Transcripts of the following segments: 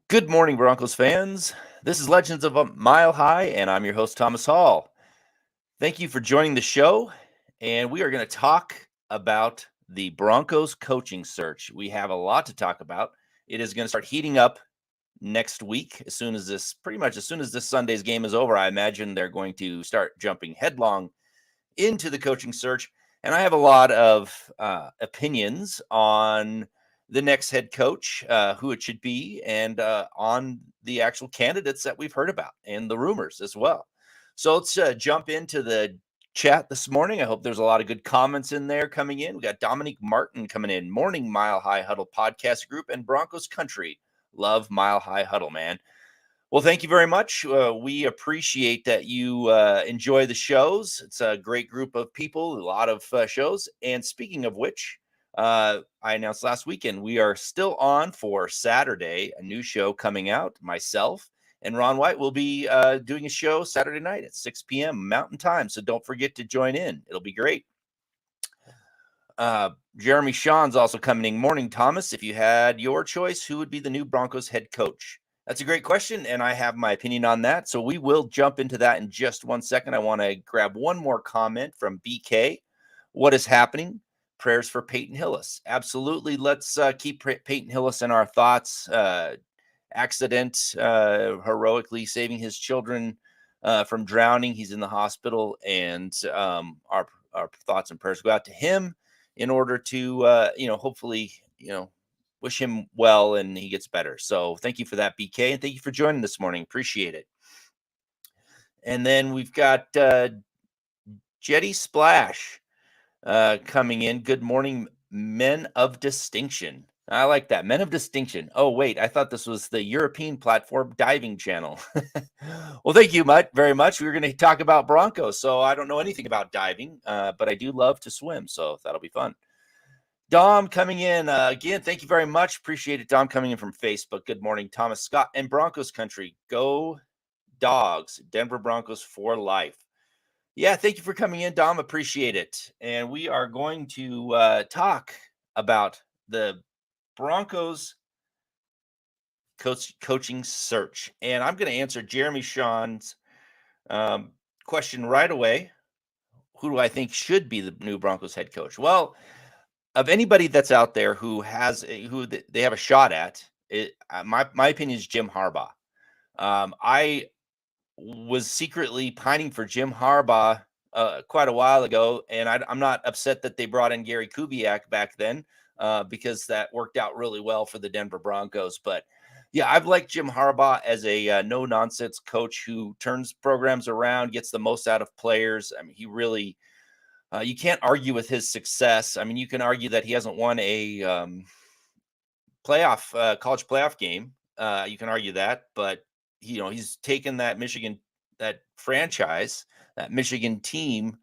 Good morning, Broncos fans. This is Legends of a Mile High, and I'm your host, Thomas Hall. Thank you for joining the show, and we are going to talk about the Broncos coaching search. We have a lot to talk about. It is going to start heating up next week as soon as this Sunday's game is over. I imagine they're going to start jumping headlong into the coaching search. And I have a lot of opinions on the next head coach, who it should be, and on the actual candidates that we've heard about and the rumors as well. So let's jump into the chat this morning. I hope there's a lot of good comments in there coming in. We got Dominique Martin coming in, Morning Mile High Huddle podcast group, and Broncos Country. Love Mile High Huddle, man. Well, thank you very much. We appreciate that you enjoy the shows. It's a great group of people, a lot of shows. And speaking of which, I announced last weekend we are still on for Saturday, a new show coming out. Myself and Ron White will be doing a show Saturday night at 6 p.m. Mountain Time. So don't forget to join in. It'll be great. Jeremy Sean's also coming in. Morning, Thomas. If you had your choice, who would be the new Broncos head coach? That's a great question, and I have my opinion on that. So we will jump into that in just 1 second. I want to grab one more comment from BK. What is happening? Prayers for Payton Hillis. Absolutely. Let's keep Payton Hillis in our thoughts. Accident, heroically saving his children from drowning. He's in the hospital, and our thoughts and prayers go out to him in order to, hopefully, wish him well and he gets better. So thank you for that, BK, and thank you for joining this morning. Appreciate it. And then we've got Jetty Splash coming in. Good morning, men of distinction. I like that. Men of distinction. Oh, wait, I thought this was the European platform diving channel. Well, thank you very much. We were going to talk about Broncos, so I don't know anything about diving, but I do love to swim, so that'll be fun. Dom coming in again. Thank you very much. Appreciate it. Dom coming in from Facebook. Good morning, Thomas Scott and Broncos country. Go Dogs. Denver Broncos for life. Yeah, thank you for coming in, Dom. Appreciate it. And we are going to talk about the Broncos coaching search. And I'm going to answer Jeremy Sean's question right away. Who do I think should be the new Broncos head coach? Well, of anybody that's out there who they have a shot at it, my opinion is Jim Harbaugh. I was secretly pining for Jim Harbaugh quite a while ago, and I'm not upset that they brought in Gary Kubiak back then because that worked out really well for the Denver Broncos. But yeah, I've liked Jim Harbaugh as a no-nonsense coach who turns programs around, gets the most out of players. I mean, he really you can't argue with his success. I mean, you can argue that he hasn't won a college playoff game. You can argue that, but he's taken that franchise, that Michigan team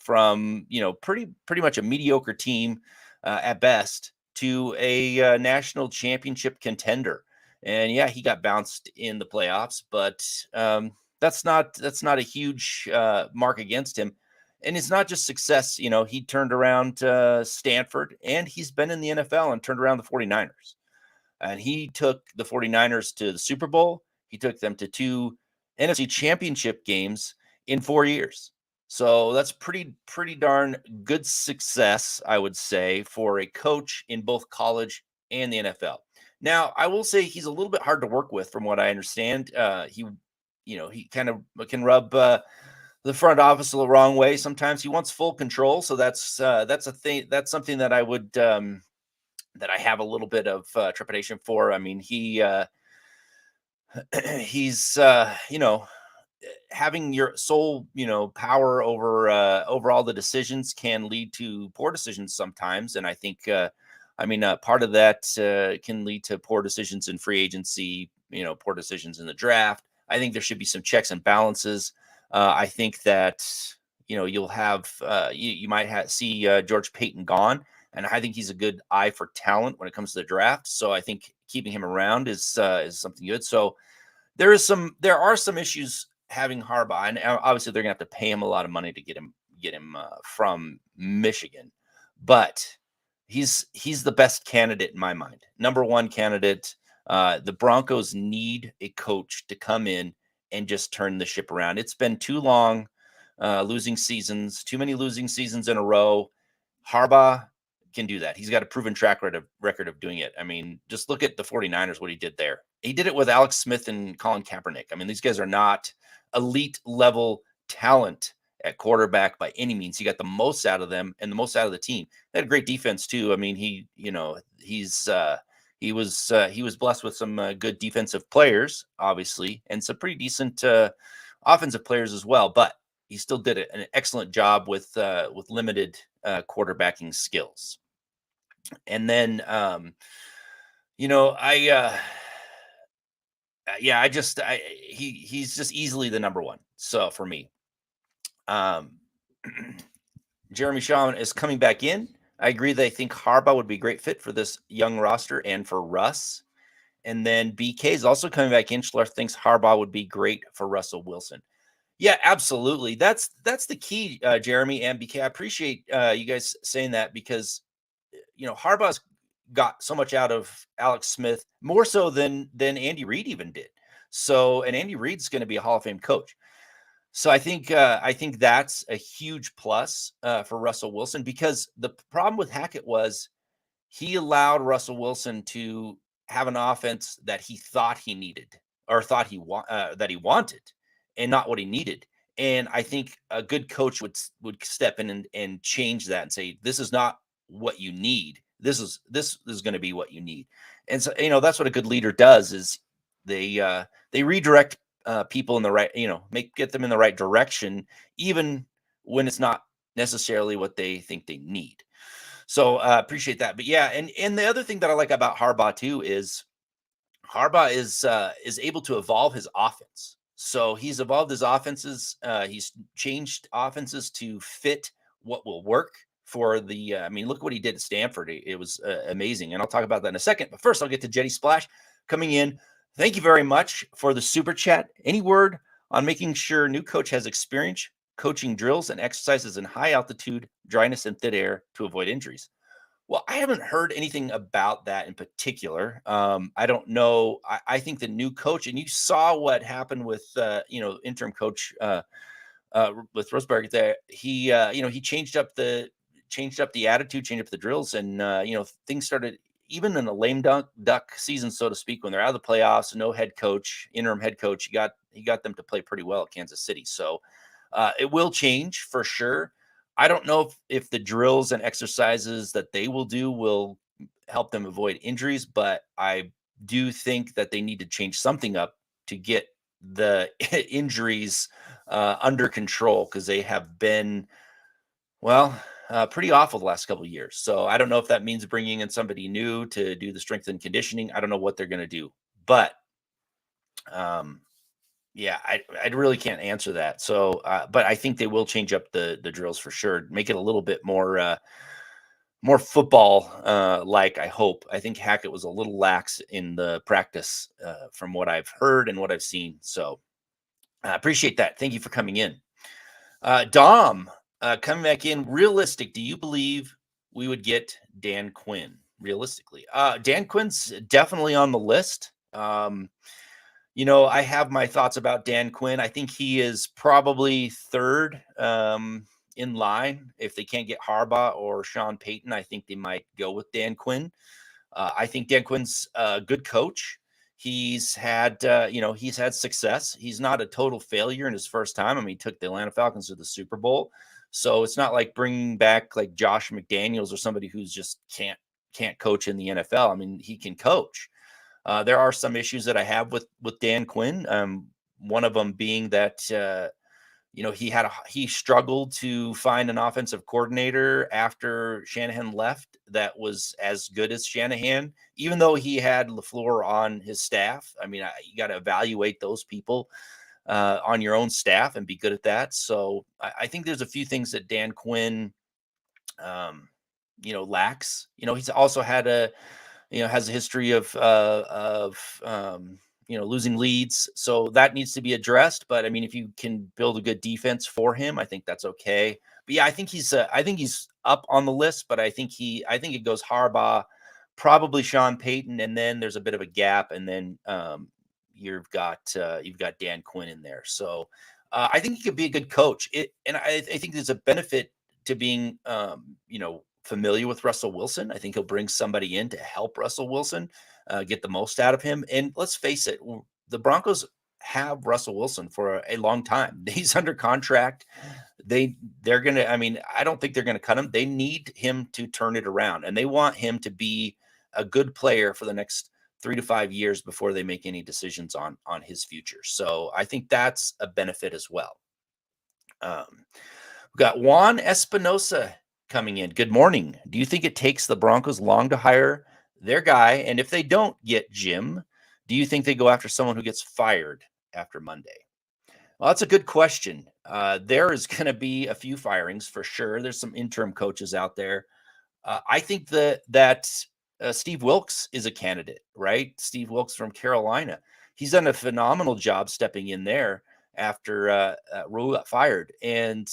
from pretty much a mediocre team at best to a national championship contender. And yeah, he got bounced in the playoffs, but that's not a huge mark against him. And it's not just success. He turned around Stanford, and he's been in the NFL and turned around the 49ers. And he took the 49ers to the Super Bowl. He took them to 2 NFC championship games in 4 years. So that's pretty darn good success, I would say, for a coach in both college and the NFL. Now, I will say he's a little bit hard to work with from what I understand. He kind of can rub the front office the wrong way. Sometimes he wants full control. So that's a thing. That's something that I would that I have a little bit of trepidation for. I mean, he's having your sole power over all the decisions can lead to poor decisions sometimes. And I think part of that can lead to poor decisions in free agency, poor decisions in the draft. I think there should be some checks and balances. I think that you'll have you might see George Payton gone, and I think he's a good eye for talent when it comes to the draft. So I think keeping him around is something good. So there are some issues having Harbaugh, and obviously they're gonna have to pay him a lot of money to get him from Michigan, but he's the best candidate in my mind, number one candidate. The Broncos need a coach to come in and just turn the ship around. It's been too long, losing seasons, too many losing seasons in a row. Harbaugh can do that. He's got a proven track record of doing it. I mean, just look at the 49ers, what he did there. He did it with Alex Smith and Colin Kaepernick. I mean, these guys are not elite level talent at quarterback by any means. He got the most out of them and the most out of the team. They had a great defense too. I mean, he was blessed with some good defensive players, obviously, and some pretty decent offensive players as well. But he still did an excellent job with limited quarterbacking skills. And then, he's just easily the number one. So for me, Jeremy Shaw is coming back in. I agree that I think Harbaugh would be a great fit for this young roster and for Russ. And then BK is also coming back in. Schler thinks Harbaugh would be great for Russell Wilson. Yeah, absolutely. That's the key, Jeremy and BK. I appreciate you guys saying that because Harbaugh's got so much out of Alex Smith, more so than Andy Reid even did. So, and Andy Reid's going to be a Hall of Fame coach. So I think that's a huge plus for Russell Wilson, because the problem with Hackett was he allowed Russell Wilson to have an offense that he thought he needed or thought that he wanted, and not what he needed. And I think a good coach would step in and change that and say, this is not what you need. This is going to be what you need. And so, that's what a good leader does is they redirect people in the right, get them in the right direction, even when it's not necessarily what they think they need. So appreciate that. But yeah, and the other thing that I like about Harbaugh too is Harbaugh is able to evolve his offense. So he's evolved his offenses. He's changed offenses to fit what will work for the. I mean, look what he did at Stanford. It was amazing, and I'll talk about that in a second. But first, I'll get to Jetty Splash coming in. Thank you very much for the super chat. Any word on making sure new coach has experience coaching drills and exercises in high altitude, dryness, and thin air to avoid injuries? Well, I haven't heard anything about that in particular. I don't know. I think the new coach, and you saw what happened with interim coach with Rosberg there. He he changed up the attitude, changed up the drills, and things started even in a lame duck season, so to speak, when they're out of the playoffs, no head coach, interim head coach. He got them to play pretty well at Kansas City. So it will change for sure. I don't know if the drills and exercises that they will do will help them avoid injuries, but I do think that they need to change something up to get the injuries under control, because they have been, pretty awful the last couple of years. So I don't know if that means bringing in somebody new to do the strength and conditioning. I don't know what they're going to do, but yeah, I really can't answer that. So, but I think they will change up the drills for sure, make it a little bit more football like. I hope. I think Hackett was a little lax in the practice from what I've heard and what I've seen. So, I appreciate that. Thank you for coming in, Dom. Coming back in. Realistic? Do you believe we would get Dan Quinn? Realistically, Dan Quinn's definitely on the list. I have my thoughts about Dan Quinn. I think he is probably third in line. If they can't get Harbaugh or Sean Payton, I think they might go with Dan Quinn. I think Dan Quinn's a good coach. He's had success. He's not a total failure in his first time. I mean, he took the Atlanta Falcons to the Super Bowl. So it's not like bringing back like Josh McDaniels or somebody who's just can't coach in the NFL. I mean, he can coach. There are some issues that I have with Dan Quinn. One of them being that he struggled to find an offensive coordinator after Shanahan left that was as good as Shanahan, even though he had LaFleur on his staff. I mean, you got to evaluate those people on your own staff and be good at that. So I think there's a few things that Dan Quinn, lacks. He's also had has a history of losing leads. So that needs to be addressed. But I mean, if you can build a good defense for him, I think that's okay. But yeah, I think he's up on the list, but I think it goes Harbaugh, probably Sean Payton, and then there's a bit of a gap, and then you've got Dan Quinn in there. So I think he could be a good coach. I think there's a benefit to being familiar with Russell Wilson. I think he'll bring somebody in to help Russell Wilson get the most out of him. And let's face it, the Broncos have Russell Wilson for a long time. He's under contract. They're gonna. I mean, I don't think they're gonna cut him. They need him to turn it around, and they want him to be a good player for the next 3 to 5 years before they make any decisions on his future. So I think that's a benefit as well. We've got Juan Espinosa coming in. Good morning. Do you think it takes the Broncos long to hire their guy? And if they don't get Jim, do you think they go after someone who gets fired after Monday? Well, that's a good question. There is going to be a few firings for sure. There's some interim coaches out there. I think that Steve Wilkes is a candidate, right? Steve Wilkes from Carolina. He's done a phenomenal job stepping in there after Rule got fired. And,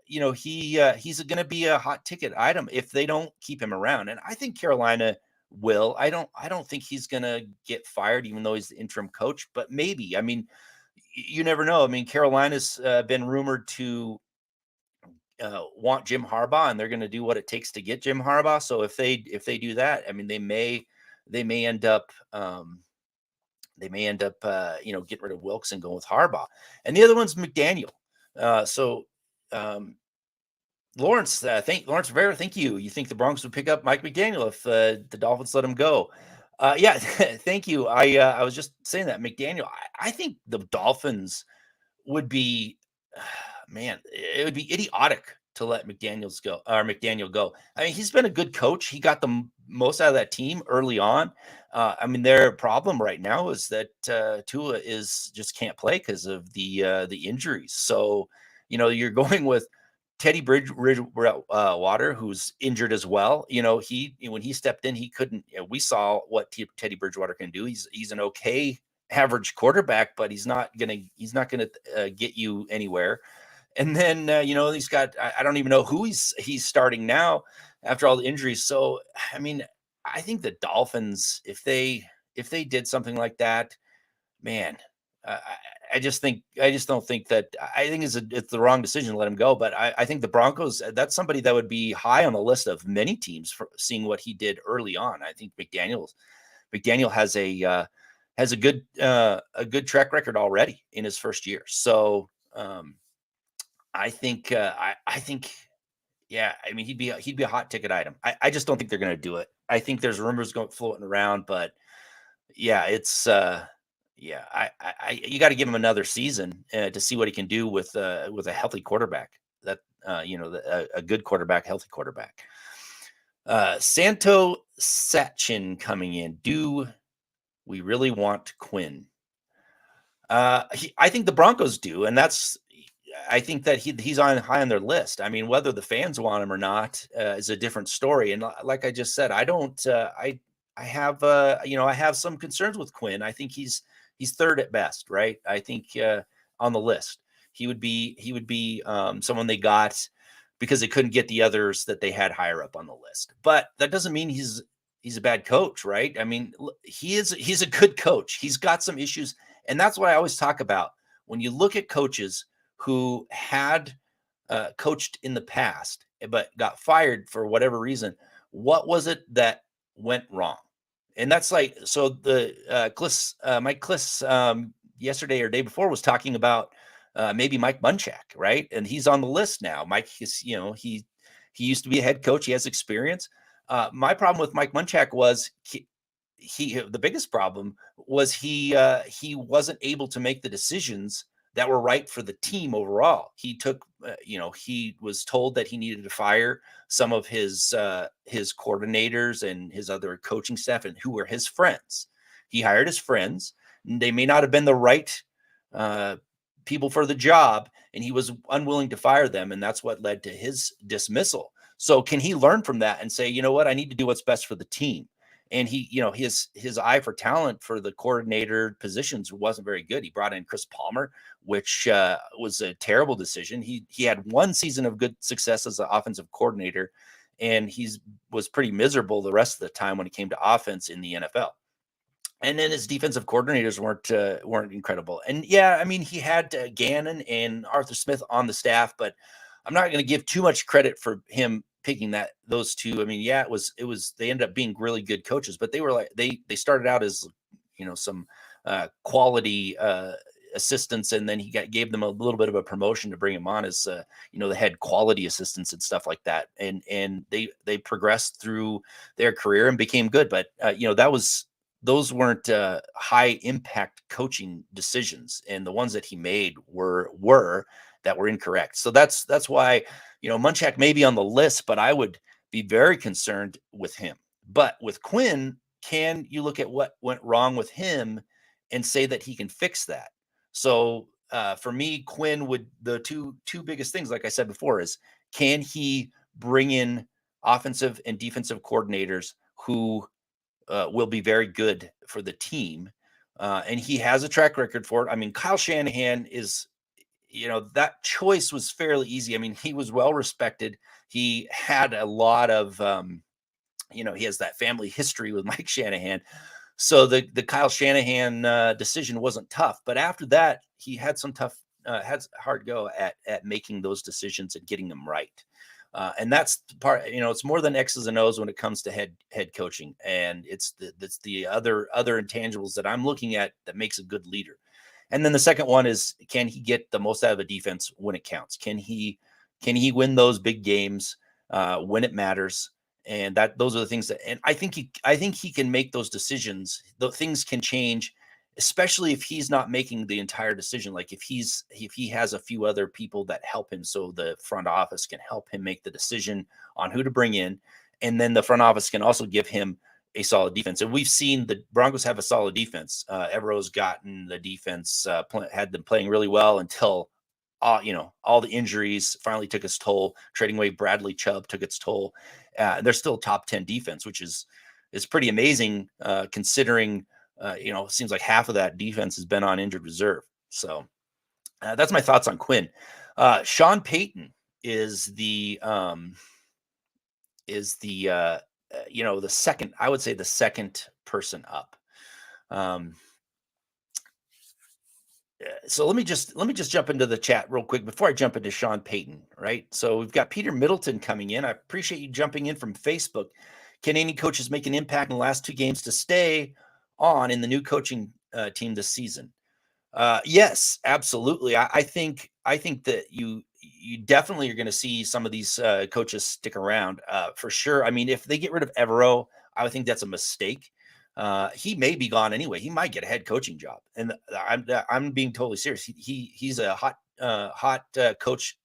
he's going to be a hot ticket item if they don't keep him around. And I think Carolina will. I don't think he's going to get fired, even though he's the interim coach, but maybe. I mean, you never know. I mean, Carolina's been rumored to want Jim Harbaugh, and they're going to do what it takes to get Jim Harbaugh. So if they do that, I mean, they may end up getting rid of Wilkes and going with Harbaugh. And the other one's McDaniel. Lawrence, Lawrence Rivera, thank you. You think the Broncos would pick up Mike McDaniel if the Dolphins let him go? Yeah, thank you. I was just saying that McDaniel. I think the Dolphins would be, man, it would be idiotic to let McDaniel go. I mean, he's been a good coach. He got the most out of that team early on. I mean, their problem right now is that Tua just can't play because of the injuries. So, you're going with Teddy Bridgewater, who's injured as well. When he stepped in, he couldn't. We saw what Teddy Bridgewater can do. He's an okay average quarterback, but he's not gonna get you anywhere. And then he's got I don't even know who he's starting now after all the injuries. So I mean, I think the Dolphins, if they did something like that, man, I just don't think that. I think it's the wrong decision to let him go. But I think the Broncos, that's somebody that would be high on the list of many teams for seeing what he did early on. I think McDaniel has a good track record already in his first year. So I think yeah. I mean, he'd be a hot ticket item. I just don't think they're going to do it. I think there's rumors floating around, but yeah, it's. Yeah, you got to give him another season to see what he can do with a healthy quarterback. That a good quarterback, healthy quarterback. Santo Sachin coming in. Do we really want Quinn? I think the Broncos do, and I think that he's high on their list. I mean, whether the fans want him or not is a different story. And like I just said, I don't. I have some concerns with Quinn. I think he's third at best, right? I think on the list, he would be someone they got because they couldn't get the others that they had higher up on the list. But that doesn't mean he's a bad coach, right? I mean, he's a good coach. He's got some issues, and that's what I always talk about. When you look at coaches who had coached in the past but got fired for whatever reason, what was it that went wrong? And that's like, so the Mike Kliss yesterday or day before was talking about maybe Mike Munchak, right? And he's on the list now. Mike is, he used to be a head coach. He has experience. My problem with Mike Munchak was the biggest problem was he wasn't able to make the decisions that were right for the team overall. He took, he was told that he needed to fire some of his coordinators and his other coaching staff, and who were his friends. He hired his friends. They may not have been the right people for the job, and he was unwilling to fire them, and that's what led to his dismissal. So can he learn from that and say, you know what, I need to do what's best for the team? And he, his eye for talent for the coordinator positions wasn't very good. He brought in Chris Palmer, which was a terrible decision. He had one season of good success as an offensive coordinator, and was pretty miserable the rest of the time when it came to offense in the NFL. And then his defensive coordinators weren't incredible. And yeah, I mean, he had Gannon and Arthur Smith on the staff, but I'm not going to give too much credit for him picking those two. I mean, yeah, it was they ended up being really good coaches, but they were like they started out as some quality assistants, and then he gave them a little bit of a promotion to bring him on as the head quality assistants and stuff like that. And they progressed through their career and became good. But those weren't high impact coaching decisions, and the ones that he made were incorrect. So that's why Munchak may be on the list, but I would be very concerned with him. But with Quinn, can you look at what went wrong with him and say that he can fix that? So for me, Quinn would the two biggest things, like I said before, is can he bring in offensive and defensive coordinators who will be very good for the team. And he has a track record for it. I mean, Kyle Shanahan is, that choice was fairly easy. I mean, he was well respected. He had a lot of, he has that family history with Mike Shanahan. So the Kyle Shanahan decision wasn't tough. But after that, he had some had a hard go at making those decisions and getting them right. And that's part, it's more than X's and O's when it comes to head coaching. And it's the other intangibles that I'm looking at that makes a good leader. And then the second one is, can he get the most out of a defense when it counts? Can he win those big games when it matters? And those are the things that, and I think he can make those decisions. The things can change, especially if he's not making the entire decision. Like if he has a few other people that help him, so the front office can help him make the decision on who to bring in, and then the front office can also give him a solid defense. And we've seen the Broncos have a solid defense. Evero's gotten the defense, had them playing really well until all the injuries finally took its toll. Trading away Bradley Chubb took its toll. They're still top 10 defense, which is pretty amazing considering. It seems like half of that defense has been on injured reserve. So that's my thoughts on Quinn. Sean Payton is the the second, I would say the second person up. So let me just jump into the chat real quick before I jump into Sean Payton, right? So we've got Peter Middleton coming in. I appreciate you jumping in from Facebook. Can any coaches make an impact in the last two games to stay on in the new coaching team this season? Yes, absolutely. I think that you definitely are going to see some of these coaches stick around for sure. I mean, if they get rid of Evero, I would think that's a mistake. He may be gone anyway. He might get a head coaching job, and I'm being totally serious. He's a hot coach,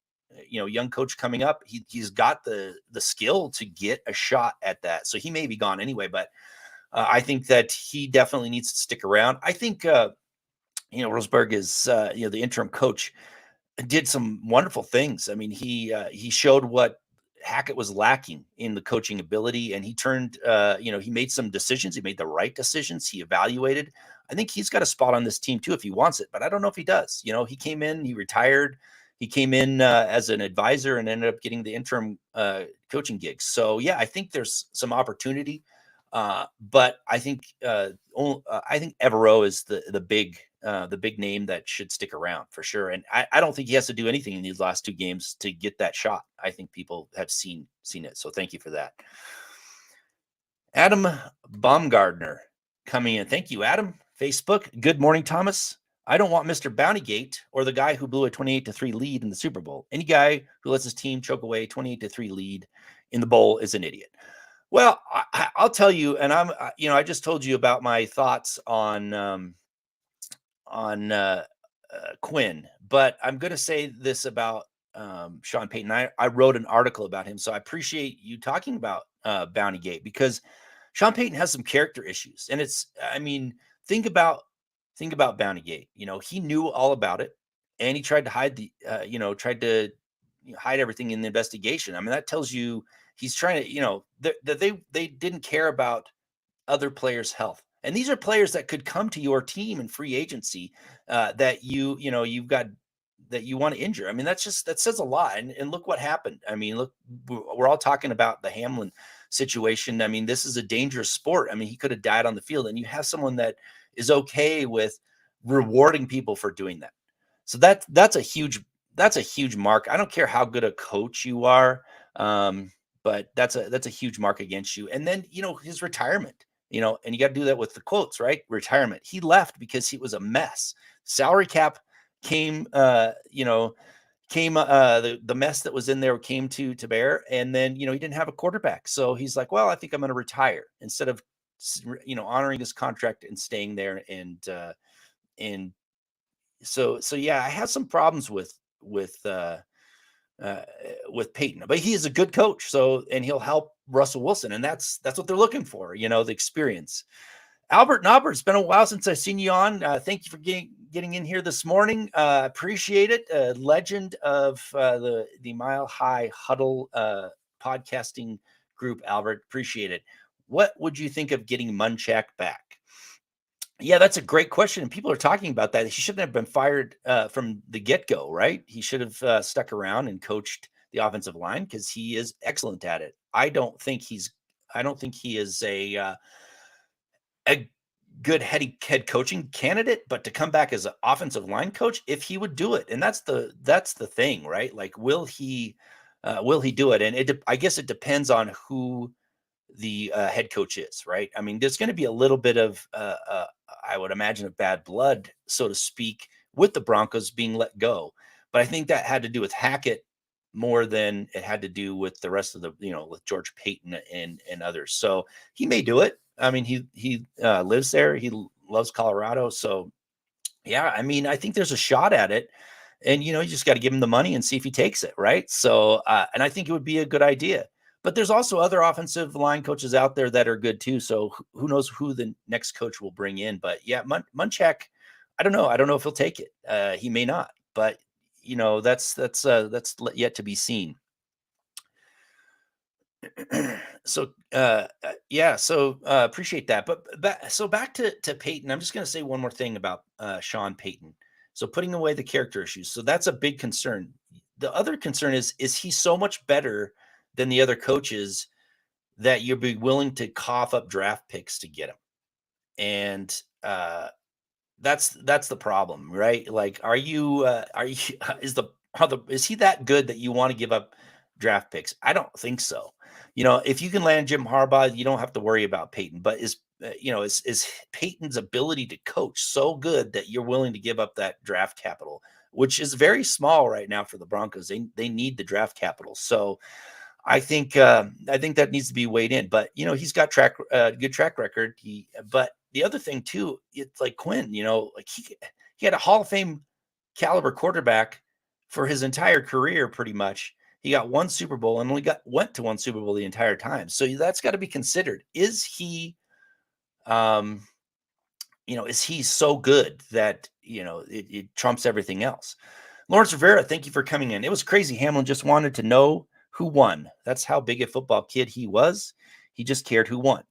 young coach coming up. He's got the skill to get a shot at that. So he may be gone anyway, but I think that he definitely needs to stick around. I think Rosberg is the interim coach, did some wonderful things. I mean, he showed what Hackett was lacking in the coaching ability, and he turned, he made some decisions. He made the right decisions. He evaluated. I think he's got a spot on this team too if he wants it, but I don't know if he does. He came in, he retired, he came in as an advisor and ended up getting the interim coaching gigs. So yeah, I think there's some opportunity, but I think Evero is the big name that should stick around for sure. And I don't think he has to do anything in these last two games to get that shot. I think people have seen it. So thank you for that. Adam Baumgardner coming in. Thank you, Adam. Facebook. Good morning, Thomas. I don't want Mr. Bountygate or the guy who blew a 28-3 lead in the Super Bowl. Any guy who lets his team choke away 28-3 lead in the bowl is an idiot. Well, I'll tell you, and I just told you about my thoughts on Quinn, but I'm going to say this about Sean Payton. I wrote an article about him, so I appreciate you talking about Bountygate, because Sean Payton has some character issues, and think about Bountygate. He knew all about it, and he tried to hide hide everything in the investigation. I mean, that tells you he's trying to, that they didn't care about other players' health. And these are players that could come to your team in free agency that you've got that you want to injure. I mean, that says a lot. And look what happened. I mean, look, we're all talking about the Hamlin situation. I mean, this is a dangerous sport. I mean, he could have died on the field, and you have someone that is okay with rewarding people for doing that. So that's a huge mark. I don't care how good a coach you are, but that's a huge mark against you. And then his retirement, and you got to do that with the quotes, right? Retirement. He left because he was a mess. Salary cap came, the mess that was in there came to bear, and then he didn't have a quarterback, so he's like, well, I think I'm going to retire instead of honoring his contract and staying there. And so yeah, I have some problems uh, with Payton, but he is a good coach. So, and he'll help Russell Wilson, and that's what they're looking for. The experience. Albert Nobbert, it's been a while since I've seen you on. Thank you for getting in here this morning. Appreciate it. Legend of the Mile High Huddle podcasting group, Albert. Appreciate it. What would you think of getting Munchak back? Yeah, that's a great question. And people are talking about that. He shouldn't have been fired from the get-go, right? He should have stuck around and coached the offensive line because he is excellent at it. I don't think he is a good head coaching candidate, but to come back as an offensive line coach, if he would do it, and that's the thing, right? Like, will he do it? And I guess it depends on who the head coach is, right? I mean, there's going to be a little bit of, I would imagine, of bad blood, so to speak, with the Broncos being let go. But I think that had to do with Hackett more than it had to do with the rest of the, with George Payton and others. So he may do it. I mean, he lives there. He loves Colorado. So yeah, I mean, I think there's a shot at it. And, you just got to give him the money and see if he takes it, right? So, and I think it would be a good idea. But there's also other offensive line coaches out there that are good too. So who knows who the next coach will bring in? But yeah, Munchak, I don't know. I don't know if he'll take it. He may not. But that's yet to be seen. So yeah, so appreciate that. But back to Payton. I'm just going to say one more thing about Sean Payton. So putting away the character issues. So that's a big concern. The other concern is he so much better than the other coaches that you'll be willing to cough up draft picks to get him? And that's the problem, right? Like, is he that good that you want to give up draft picks? I don't think so. If you can land Jim Harbaugh, you don't have to worry about Payton. But is Payton's ability to coach so good that you're willing to give up that draft capital, which is very small right now for the Broncos? They need the draft capital. So I think that needs to be weighed in. But he's got good track record. But the other thing too, it's like Quinn. Like he had a Hall of Fame caliber quarterback for his entire career, pretty much. He got one Super Bowl and only went to one Super Bowl the entire time. So that's got to be considered. Is he, is he so good that it trumps everything else? Lawrence Rivera, thank you for coming in. It was crazy. Hamlin just wanted to know who won. That's how big a football kid he was. He just cared who won.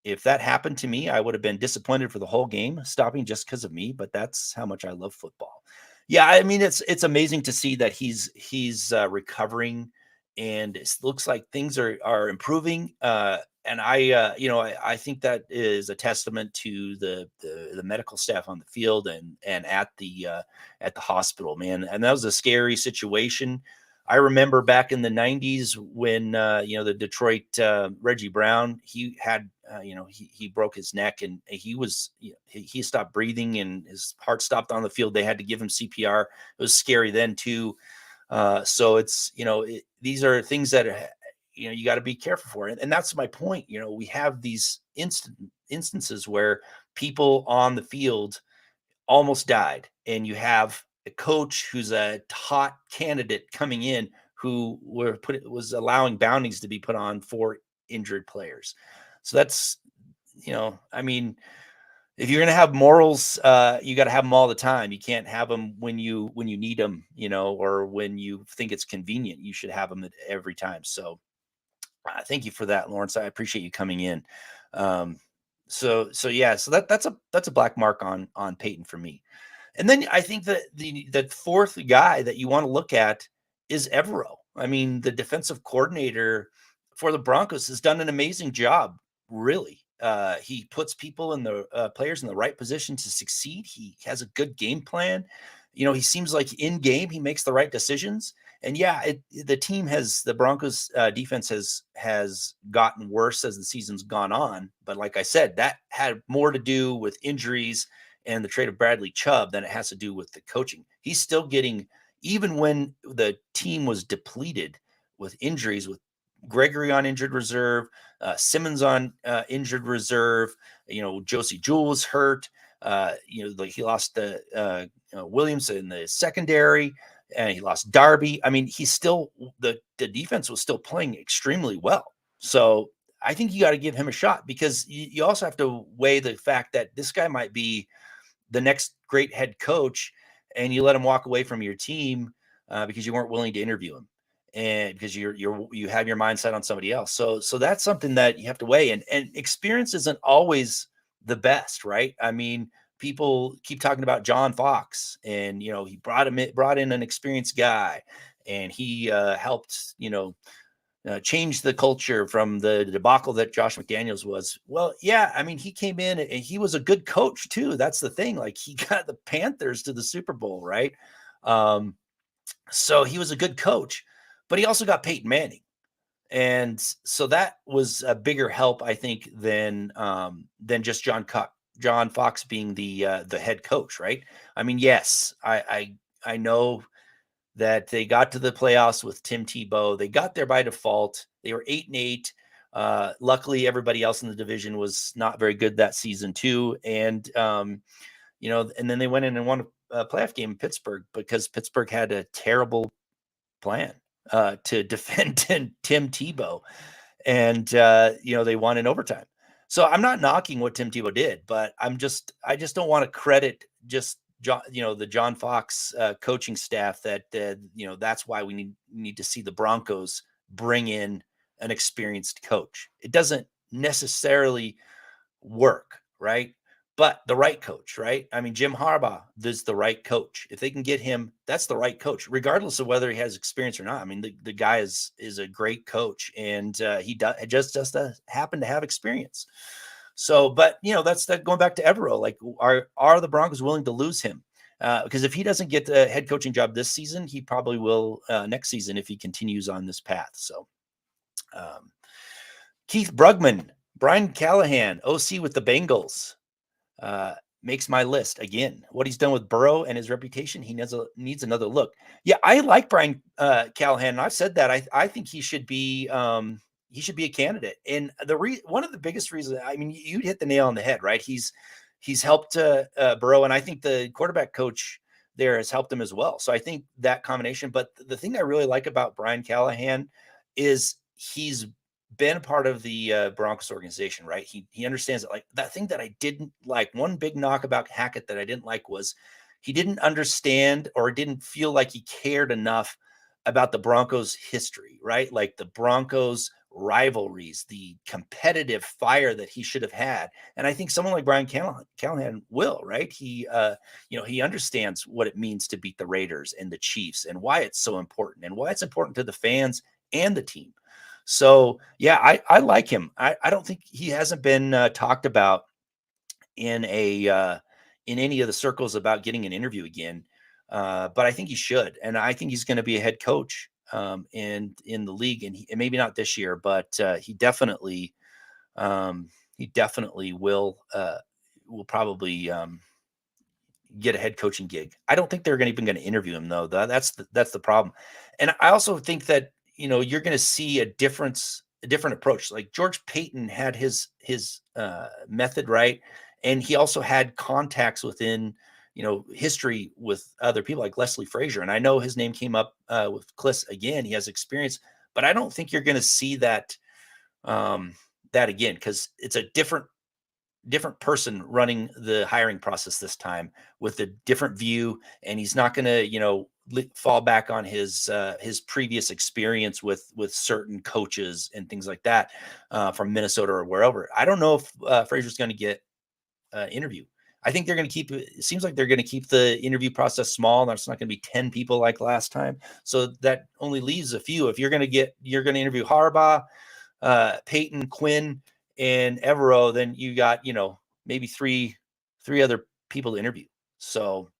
If that happened to me, I would have been disappointed for the whole game, stopping just because of me. But that's how much I love football. Yeah, I mean, it's amazing to see that he's recovering, and it looks like things are improving. And I think that is a testament to the medical staff on the field and at the hospital, man. And that was a scary situation. I remember back in the 90s when the Detroit Reggie Brown, he had he broke his neck, and he stopped breathing and his heart stopped on the field. They had to give him CPR. It was scary then too. So it's these are things that you got to be careful for, and that's my point. We have these instances where people on the field almost died, and you have a coach who's a hot candidate coming in who was allowing bounties to be put on for injured players. So that's I mean, if you're going to have morals, you got to have them all the time. You can't have them when you need them, or when you think it's convenient. You should have them every time. So thank you for that, Lawrence. I appreciate you coming in. So yeah, so that's a black mark on Payton for me. And then I think that the fourth guy that you want to look at is Evero. I mean, the defensive coordinator for the Broncos has done an amazing job, really. He puts people in the players in the right position to succeed. He has a good game plan. He seems like in game he makes the right decisions. And yeah, the Broncos defense has gotten worse as the season's gone on. But like I said, that had more to do with injuries and the trade of Bradley Chubb than it has to do with the coaching. He's still getting, even when the team was depleted with injuries, with Gregory on injured reserve, Simmons on injured reserve, Josie Jewell was hurt. He lost the Williams in the secondary, and he lost Darby. I mean, the defense was still playing extremely well. So I think you got to give him a shot, because you also have to weigh the fact that this guy might be the next great head coach, and you let him walk away from your team because you weren't willing to interview him, and because you have your mindset on somebody else. So that's something that you have to weigh. And experience isn't always the best, right? I mean, people keep talking about John Fox, and he brought in an experienced guy, and he helped change the culture from the debacle that Josh McDaniels was. Well, yeah, I mean, he came in and he was a good coach too. That's the thing. Like, he got the Panthers to the Super Bowl, right? So he was a good coach, but he also got Peyton Manning. And so that was a bigger help, I think, than just John Fox being the head coach, right? I mean, yes, I know that they got to the playoffs with Tim Tebow. They got there by default. They were 8-8. Luckily, everybody else in the division was not very good that season too. And and then they went in and won a playoff game in Pittsburgh, because Pittsburgh had a terrible plan to defend Tim Tebow, and they won in overtime. So I'm not knocking what Tim Tebow did, but I just don't want to credit just the John Fox coaching staff that that's why we need to see the Broncos bring in an experienced coach. It doesn't necessarily work, right? But the right coach, right? I mean, Jim Harbaugh is the right coach. If they can get him, that's the right coach, regardless of whether he has experience or not. I mean, the guy is a great coach, and he just happen to have experience. So, but that's that going back to Evero. Like, are the Broncos willing to lose him? Because if he doesn't get the head coaching job this season, he probably will next season if he continues on this path. So, Keith Brugman, Brian Callahan, OC with the Bengals, makes my list again. What he's done with Burrow and his reputation, he needs another look. Yeah, I like Brian Callahan, and I've said that I think he should be a candidate. And one of the biggest reasons, I mean, you hit the nail on the head, right? He's helped Burrow, and I think the quarterback coach there has helped him as well. So I think that combination. But the thing I really like about Brian Callahan is he's been a part of the Broncos organization, right? He understands it. Like, that thing that I didn't like, one big knock about Hackett that I didn't like was he didn't understand, or didn't feel like he cared enough about the Broncos history, right? Like the Broncos rivalries, the competitive fire that he should have had. And I think someone like Brian Callahan will, right? He understands what it means to beat the Raiders and the Chiefs, and why it's so important, and why it's important to the fans and the team. So yeah, I like him. I don't think he hasn't been talked about in any of the circles about getting an interview again. But I think he should, and I think he's going to be a head coach in the league, and maybe not this year, but he definitely will probably get a head coaching gig. I don't think they're even going to interview him, though. That's the problem. And I also think that you're going to see a different approach. Like, George Payton had his method, right, and he also had contacts within history with other people like Leslie Frazier. And I know his name came up with Kliss again. He has experience, but I don't think you're going to see that again, because it's a different person running the hiring process this time, with a different view, and he's not going to fall back on his previous experience with certain coaches and things like that from Minnesota or wherever. I don't know if Frazier's going to get interview. I think they're going to keep it seems like they're going to keep the interview process small. There's not going to be 10 people like last time. So that only leaves a few. If you're going to interview Harbaugh, Payton, Quinn, and Evero, then you got, maybe three other people to interview. So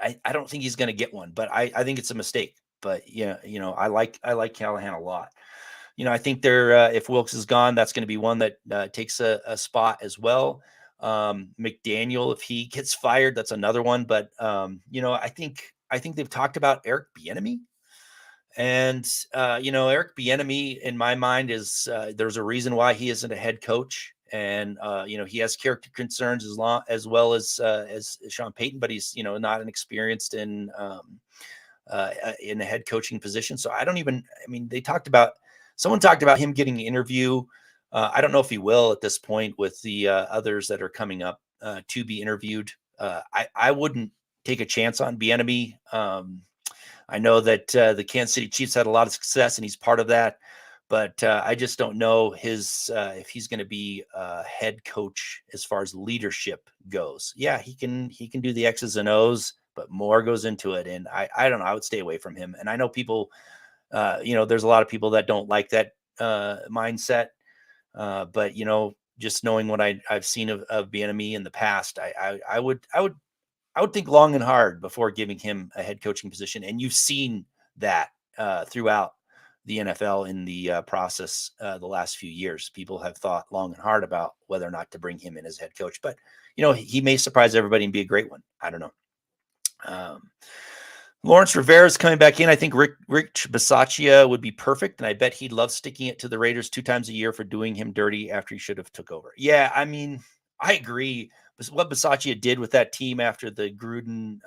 I don't think he's going to get one, but I think it's a mistake. But yeah, I like Callahan a lot. I think if Wilkes is gone, that's going to be one that takes a spot as well. McDaniel, if he gets fired, that's another one. But I think they've talked about Eric Bieniemy, and Eric Bieniemy in my mind is there's a reason why he isn't a head coach, and he has character concerns as well as Sean Payton, but he's not an experienced in a head coaching position. So someone talked about him getting an interview. I don't know if he will at this point with the others that are coming up to be interviewed. I wouldn't take a chance on Bieniemy. I know that the Kansas City Chiefs had a lot of success, and he's part of that. But I just don't know if he's going to be a head coach as far as leadership goes. Yeah, he can do the X's and O's, but more goes into it. And I don't know. I would stay away from him. And I know people, there's a lot of people that don't like that mindset. But just knowing what I've seen of Bieniemy in the past, I would think long and hard before giving him a head coaching position. And you've seen that throughout the NFL in the process the last few years. People have thought long and hard about whether or not to bring him in as head coach. But, he may surprise everybody and be a great one. I don't know. Lawrence Rivera is coming back in. I think Rich Bisaccia would be perfect, and I bet he'd love sticking it to the Raiders 2 times a year for doing him dirty after he should have took over. Yeah, I mean, I agree. What Bisaccia did with that team after the Gruden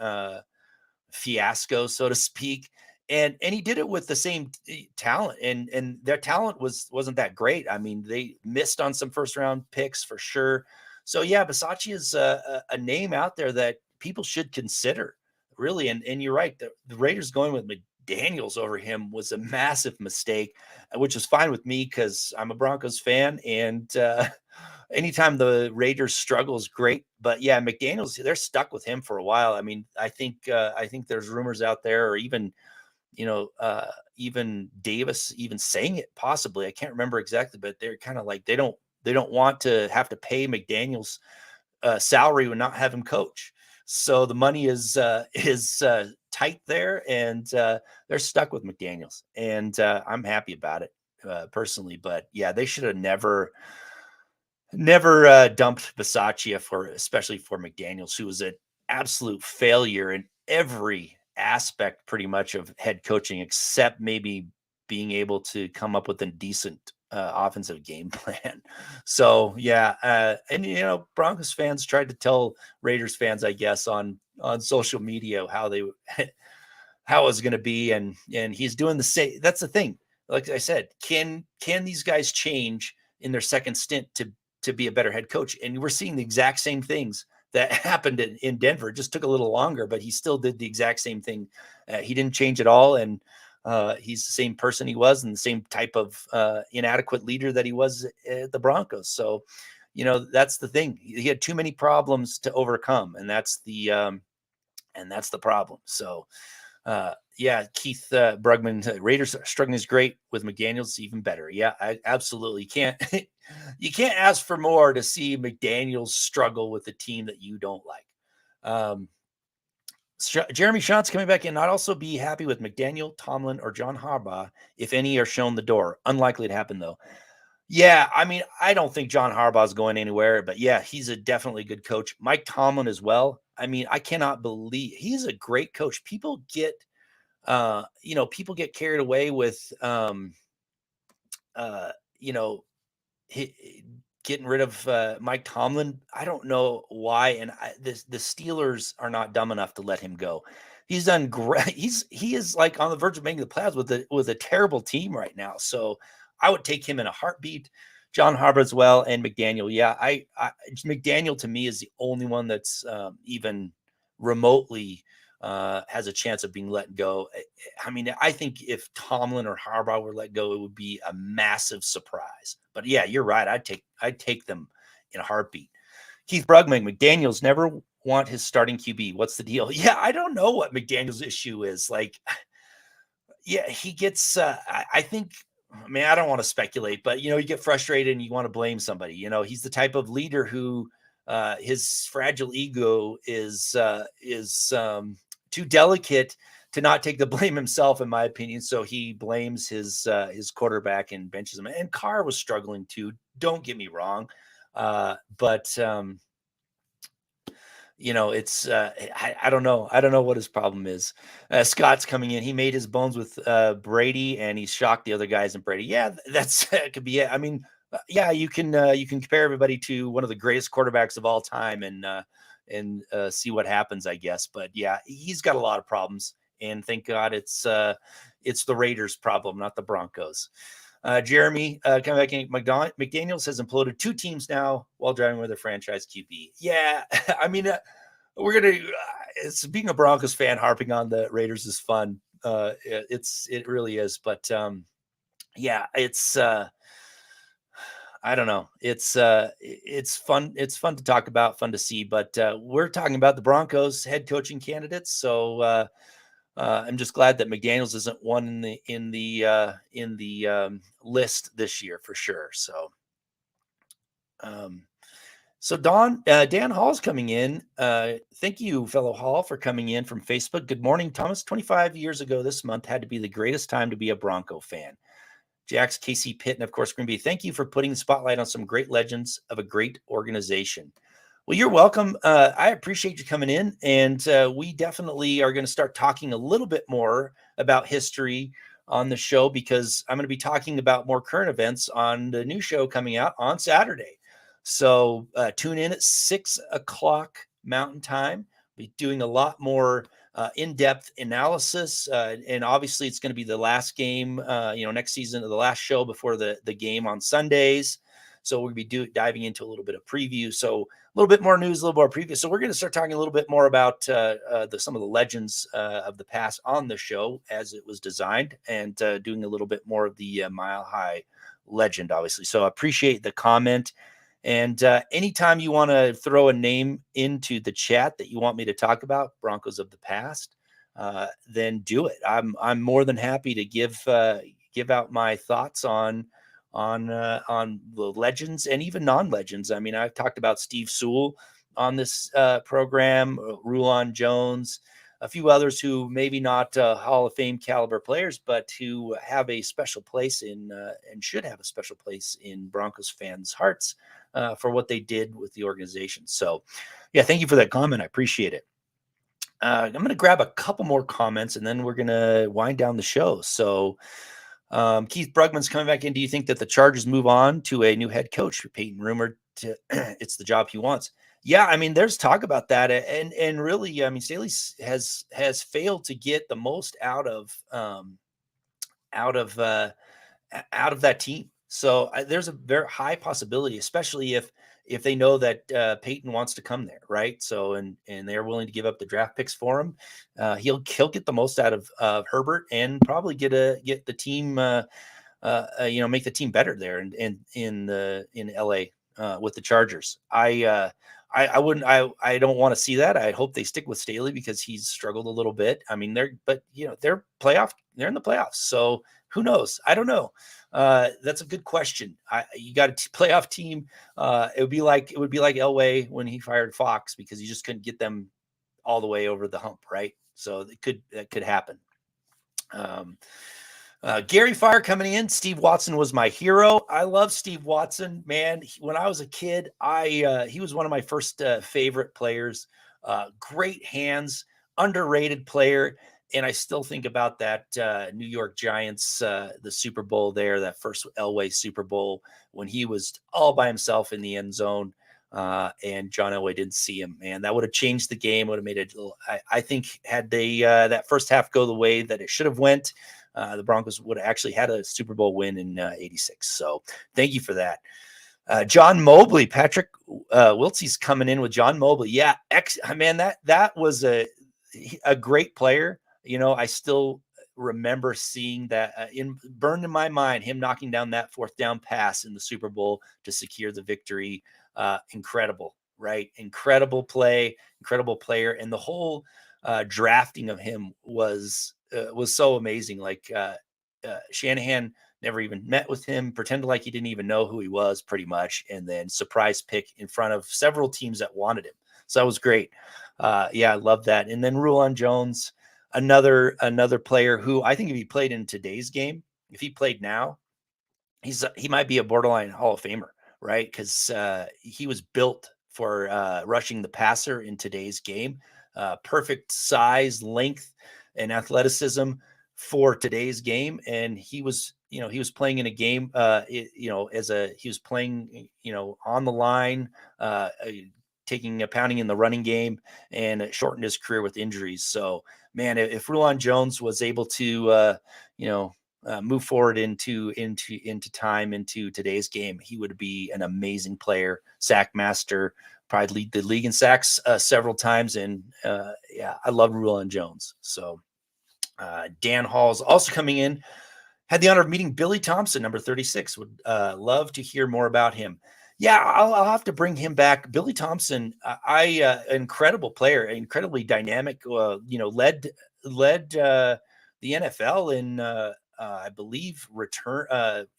fiasco, so to speak, and he did it with the same talent, and their talent wasn't that great. I mean, they missed on some first round picks for sure. So yeah, Bisaccia is a name out there that people should consider, really. And you're right, the Raiders going with McDaniels over him was a massive mistake, which is fine with me because I'm a Broncos fan, and anytime the Raiders struggle is great. But yeah, McDaniels, they're stuck with him for a while. I mean, I think there's rumors out there, or even even Davis even saying it possibly. I can't remember exactly, but they're kind of like they don't want to have to pay McDaniels salary and not have him coach. So the money is tight there, and they're stuck with McDaniels, and I'm happy about it personally. But yeah, they should have never dumped Bisaccia especially for McDaniels, who was an absolute failure in every aspect pretty much of head coaching, except maybe being able to come up with a decent offensive game plan. So yeah, and Broncos fans tried to tell Raiders fans, I guess, on social media how it was going to be, and he's doing the same. That's the thing. Like I said, can these guys change in their second stint to be a better head coach? And we're seeing the exact same things that happened in Denver. It just took a little longer, but he still did the exact same thing. He didn't change at all, and he's the same person he was, and the same type of inadequate leader that he was at the Broncos. So, that's the thing. He had too many problems to overcome, and that's the problem. So, yeah, Keith Brugman, Raiders struggling is great. With McDaniels, even better. Yeah, I absolutely can't. You can't ask for more to see McDaniels struggle with a team that you don't like. Jeremy Shantz coming back in. I'd also be happy with McDaniel, Tomlin, or John Harbaugh if any are shown the door. Unlikely to happen though. Yeah, I mean, I don't think John Harbaugh is going anywhere, but yeah, he's a definitely good coach. Mike Tomlin as well. I mean, I cannot believe he's a great coach. People get carried away with you know getting rid of Mike Tomlin. I don't know why, and the Steelers are not dumb enough to let him go. He's done great. He is like on the verge of making the playoffs with a terrible team right now. So I would take him in a heartbeat. John Harbaugh as well, and McDaniel. Yeah, McDaniel to me is the only one that's even remotely has a chance of being let go. I mean, I think if Tomlin or Harbaugh were let go, it would be a massive surprise. But yeah, you're right. I'd take them in a heartbeat. Keith Brugman, McDaniels never want his starting QB. What's the deal? Yeah, I don't know what McDaniels' issue is. Like, yeah, he gets, I think, I mean, I don't want to speculate, but, you get frustrated and you want to blame somebody. He's the type of leader who his fragile ego is too delicate to not take the blame himself, in my opinion. So he blames his quarterback and benches him. And Carr was struggling too. Don't get me wrong. But it's I don't know. I don't know what his problem is. Scott's coming in. He made his bones with Brady, and he shocked the other guys in Brady. Yeah, that's that could be it. I mean, yeah, you can compare everybody to one of the greatest quarterbacks of all time, and see what happens, I guess. But yeah, he's got a lot of problems, and thank God it's the Raiders' problem, not the Broncos. Jeremy coming back in, McDaniels has imploded 2 teams now while driving with a franchise QB. Yeah, I mean, we're gonna. It's being a Broncos fan harping on the Raiders is fun. It really is, but yeah, it's. I don't know. It's fun. It's fun to talk about, fun to see, but we're talking about the Broncos head coaching candidates. So I'm just glad that McDaniels isn't one in the list this year for sure. So, Dan Hall's coming in. Thank you, fellow Hall, for coming in from Facebook. Good morning, Thomas. 25 years ago this month had to be the greatest time to be a Bronco fan. Jax, Casey Pitt, and of course Green Bay. Thank you for putting the spotlight on some great legends of a great organization. Well, you're welcome. I appreciate you coming in, and we definitely are going to start talking a little bit more about history on the show, because I'm going to be talking about more current events on the new show coming out on Saturday. So tune in at 6:00 Mountain Time. We'll be doing a lot more in-depth analysis, and obviously it's going to be the last game, next season, the last show before the game on Sundays. So we'll be diving into a little bit of preview. So a little bit more news, a little more preview. So we're going to start talking a little bit more about some of the legends of the past on the show as it was designed, and doing a little bit more of the Mile High legend, obviously. So I appreciate the comment. And anytime you want to throw a name into the chat that you want me to talk about, Broncos of the past, then do it. I'm more than happy to give out my thoughts on the legends and even non-legends. I mean, I've talked about Steve Sewell on this program, Rulon Jones, a few others who maybe not Hall of Fame caliber players, but who have a special place in and should have a special place in Broncos fans' hearts for what they did with the organization. So, yeah, thank you for that comment. I appreciate it. I'm going to grab a couple more comments, and then we're going to wind down the show. So, Keith Brugman's coming back in. Do you think that the Chargers move on to a new head coach? Payton rumored it's the job he wants. Yeah, I mean, there's talk about that, and really, I mean, Staley has failed to get the most out of that team. So there's a very high possibility, especially if they know that Payton wants to come there, right? So and they're willing to give up the draft picks for him. He'll get the most out of Herbert, and probably get the team, make the team better there in LA with the Chargers. I wouldn't. I don't want to see that. I hope they stick with Staley because he's struggled a little bit. I mean, they're in the playoffs. So who knows? I don't know. That's a good question. You got a playoff team. It would be like Elway when he fired Fox, because he just couldn't get them all the way over the hump, right? So that could happen. Gary Fire coming in. Steve Watson was my hero. I love Steve Watson, man. When I was a kid, he was one of my first favorite players. Great hands, underrated player. And I still think about that New York Giants, the Super Bowl there, that first Elway Super Bowl, when he was all by himself in the end zone, and John Elway didn't see him. Man, that would have changed the game. Would have made it. I think had they that first half go the way that it should have went, the Broncos would have actually had a Super Bowl win in '86. So thank you for that. John Mobley, Patrick Wiltsey's coming in with John Mobley. Yeah, man, that was a great player. I still remember seeing that burned in my mind, him knocking down that fourth down pass in the Super Bowl to secure the victory. Incredible. right? Incredible play, incredible player, and the whole drafting of him was so amazing. Like Shanahan never even met with him, pretended like he didn't even know who he was, pretty much, and then surprise pick in front of several teams that wanted him. So that was great. Yeah, I love that. And then Rulon Jones, another player who I think if he played in today's game, if he played now, he might be a borderline Hall of Famer, right? Because he was built for rushing the passer in today's game. Perfect size, length, and athleticism for today's game. And he was playing in a game, he was playing, on the line, taking a pounding in the running game, and it shortened his career with injuries. So, man, if Rulon Jones was able to, move forward into time into today's game, he would be an amazing player, sack master, probably lead the league in sacks several times. And yeah, I love Rulon Jones. So Dan Hall's also coming in. Had the honor of meeting Billy Thompson, number 36. Would love to hear more about him. Yeah, I'll have to bring him back. Billy Thompson, incredible player, incredibly dynamic. Led the NFL in I believe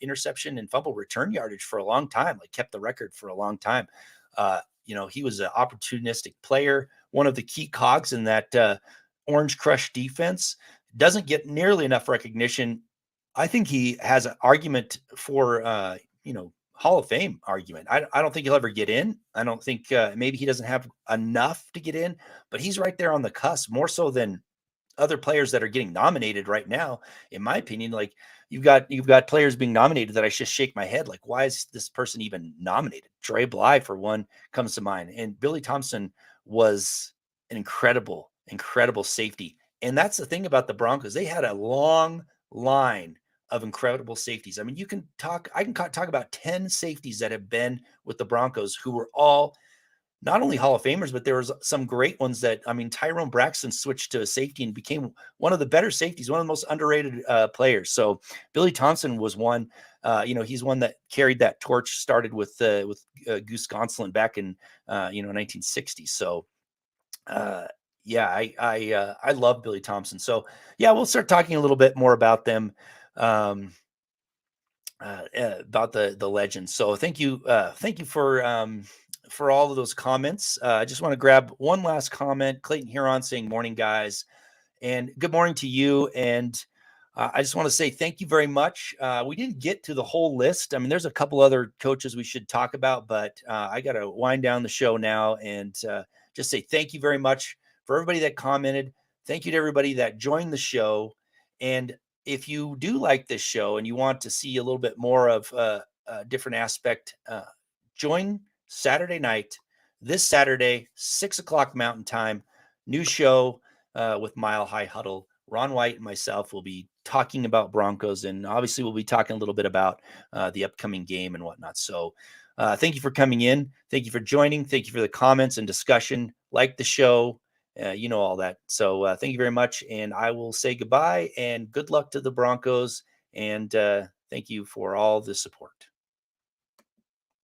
interception and fumble return yardage for a long time. Like kept the record for a long time. He was an opportunistic player, one of the key cogs in that Orange Crush defense. Doesn't get nearly enough recognition. I think he has an argument for Hall of Fame argument. I don't think he'll ever get in. I don't think maybe he doesn't have enough to get in, but he's right there on the cusp, more so than other players that are getting nominated right now. In my opinion, like you've got players being nominated that I just shake my head like, why is this person even nominated? Dre Bly, for one, comes to mind, and Billy Thompson was an incredible safety. And that's the thing about the Broncos. They had a long line of incredible safeties. I mean, I can talk about 10 safeties that have been with the Broncos who were all not only Hall of Famers, but there was some great ones that, I mean, Tyrone Braxton switched to a safety and became one of the better safeties, one of the most underrated players. So Billy Thompson was one. He's one that carried that torch. Started with Goose Gonsolin back in 1960. So yeah, I love Billy Thompson. So yeah, we'll start talking a little bit more about them. About the legends. So thank you for all of those comments. I just want to grab one last comment. Clayton Huron saying, "Morning, guys," and good morning to you. And I just want to say thank you very much. We didn't get to the whole list. I mean, there's a couple other coaches we should talk about, but I got to wind down the show now and just say thank you very much for everybody that commented. Thank you to everybody that joined the show. And if you do like this show and you want to see a little bit more of a different aspect, join Saturday night, this Saturday, 6 o'clock Mountain Time, new show with Mile High Huddle. Ron White and myself will be talking about Broncos, and obviously we'll be talking a little bit about the upcoming game and whatnot. So thank you for coming in. Thank you for joining. Thank you for the comments and discussion. Like the show. All that. So thank you very much. And I will say goodbye and good luck to the Broncos. And thank you for all the support.